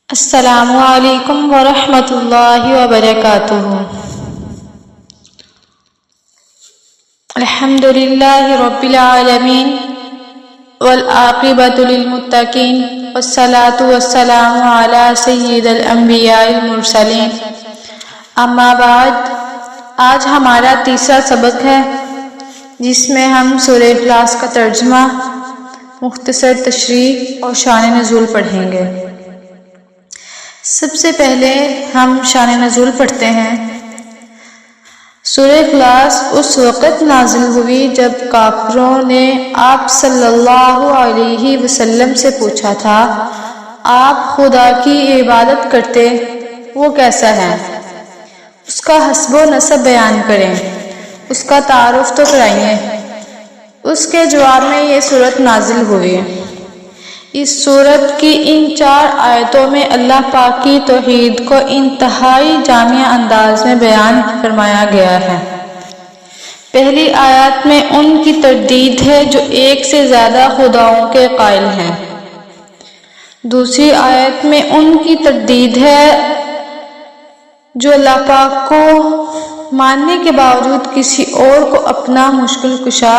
السلام علیکم ورحمۃ اللہ وبرکاتہ۔ الحمد للہ رب العالمین والعاقبۃ للمتقین والصلاۃ والسلام علی سید الانبیاء المرسلین، اما بعد۔ آج ہمارا تیسرا سبق ہے جس میں ہم سورہ اخلاص کا ترجمہ، مختصر تشریح اور شان نزول پڑھیں گے۔ سب سے پہلے ہم شان نزول پڑھتے ہیں۔ سورہ اخلاص اس وقت نازل ہوئی جب کافروں نے آپ صلی اللہ علیہ وسلم سے پوچھا تھا، آپ خدا کی عبادت کرتے، وہ کیسا ہے؟ اس کا حسب و نسب بیان کریں، اس کا تعارف تو کرائیے۔ اس کے جواب میں یہ سورت نازل ہوئی۔ اس سورت کی ان 4 آیتوں میں اللہ پاک کی توحید کو انتہائی جامع انداز میں بیان فرمایا گیا ہے۔ پہلی آیت میں ان کی تردید ہے جو ایک سے زیادہ خداؤں کے قائل ہیں۔ دوسری آیت میں ان کی تردید ہے جو اللہ پاک کو ماننے کے باوجود کسی اور کو اپنا مشکل کشا،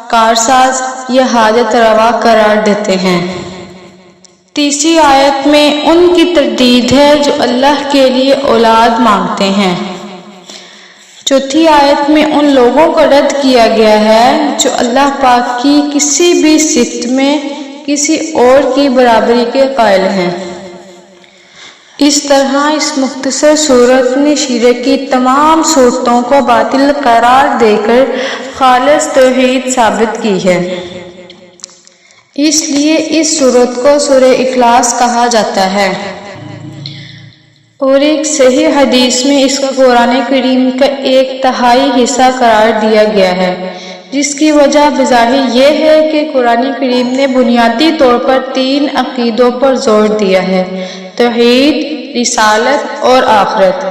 کارساز یا حاجت روا قرار دیتے ہیں۔ تیسری آیت میں ان کی تردید ہے جو اللہ کے لیے اولاد مانگتے ہیں۔ چوتھی آیت میں ان لوگوں کو رد کیا گیا ہے جو اللہ پاک کی کسی بھی صفت میں کسی اور کی برابری کے قائل ہیں۔ اس طرح اس مختصر سورت نے شرک کی تمام صورتوں کو باطل قرار دے کر خالص توحید ثابت کی ہے۔ اس لیے اس سورت کو سورہ اخلاص کہا جاتا ہے، اور ایک صحیح حدیث میں اس کا قرآن کریم کا 1/3 حصہ قرار دیا گیا ہے، جس کی وجہ بظاہر یہ ہے کہ قرآن کریم نے بنیادی طور پر 3 عقیدوں پر زور دیا ہے: توحید، رسالت اور آخرت،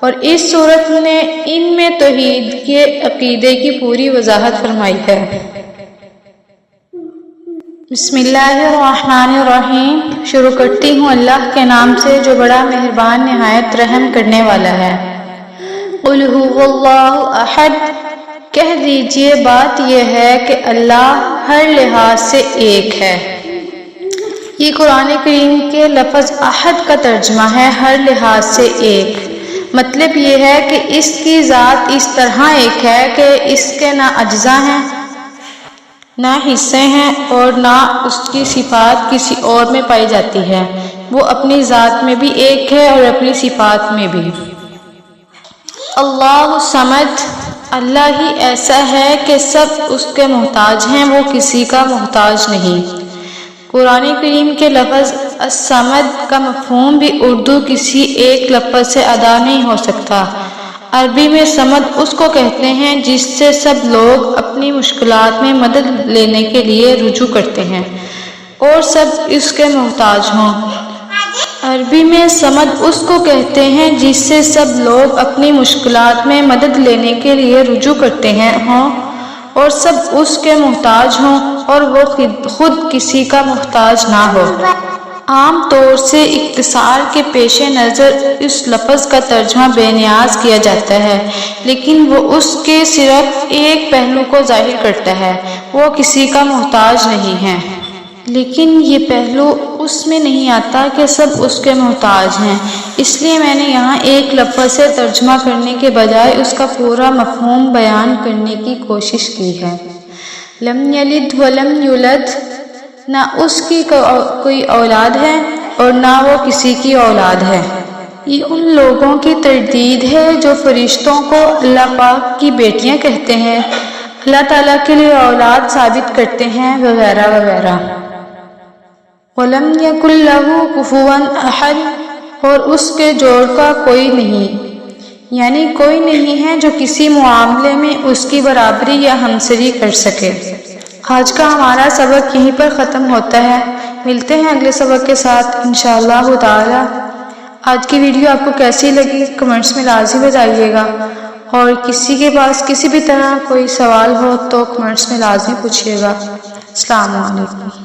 اور اس سورت نے ان میں توحید کے عقیدے کی پوری وضاحت فرمائی ہے۔ بسم اللہ الرحمن الرحیم۔ شروع کرتی ہوں اللہ کے نام سے جو بڑا مہربان نہایت رحم کرنے والا ہے۔ قل هو اللہ احد، کہہ دیجئے بات یہ ہے کہ اللہ ہر لحاظ سے ایک ہے۔ یہ قرآن کریم کے لفظ احد کا ترجمہ ہے، ہر لحاظ سے ایک۔ مطلب یہ ہے کہ اس کی ذات اس طرح ایک ہے کہ اس کے نہ اجزاء ہیں، نہ حصے ہیں، اور نہ اس کی صفات کسی اور میں پائی جاتی ہے۔ وہ اپنی ذات میں بھی ایک ہے اور اپنی صفات میں بھی۔ اللہ صمد، اللہ ہی ایسا ہے کہ سب اس کے محتاج ہیں، وہ کسی کا محتاج نہیں۔ قرآن کریم کے لفظ الصمد کا مفہوم بھی اردو کسی ایک لفظ سے ادا نہیں ہو سکتا۔ عربی میں صمد اس کو کہتے ہیں جس سے سب لوگ اپنی مشکلات میں مدد لینے کے لیے رجوع کرتے ہیں اور سب اس کے محتاج ہوں۔ عربی میں صمد اس کو کہتے ہیں جس سے سب لوگ اپنی مشکلات میں مدد لینے کے لیے رجوع کرتے ہیں اور سب اس کے محتاج ہوں اور وہ خود کسی کا محتاج نہ ہو۔ عام طور سے اختصار کے پیش نظر اس لفظ کا ترجمہ بے نیاز کیا جاتا ہے، لیکن وہ اس کے صرف ایک پہلو کو ظاہر کرتا ہے، وہ کسی کا محتاج نہیں ہے۔ لیکن یہ پہلو اس میں نہیں آتا کہ سب اس کے محتاج ہیں، اس لیے میں نے یہاں ایک لفظ سے ترجمہ کرنے کے بجائے اس کا پورا مفہوم بیان کرنے کی کوشش کی ہے۔ لم یلد ولم یولد، نہ اس کی کوئی اولاد ہے اور نہ وہ کسی کی اولاد ہے۔ یہ ان لوگوں کی تردید ہے جو فرشتوں کو اللہ پاک کی بیٹیاں کہتے ہیں، اللہ تعالیٰ کے لیے اولاد ثابت کرتے ہیں، وغیرہ وغیرہ۔ وَلَمْ يَكُنْ لَهُ كُفُوًا أَحَدٌ، اور اس کے جوڑ کا کوئی نہیں، یعنی کوئی نہیں ہے جو کسی معاملے میں اس کی برابری یا ہمسری کر سکے۔ آج کا ہمارا سبق یہیں پر ختم ہوتا ہے، ملتے ہیں اگلے سبق کے ساتھ انشاءاللہ تعالی۔ آج کی ویڈیو آپ کو کیسی لگی کمنٹس میں لازم بتائیے گا، اور کسی کے پاس کسی بھی طرح کوئی سوال ہو تو کمنٹس میں لازم پوچھیے گا۔ السلام علیکم۔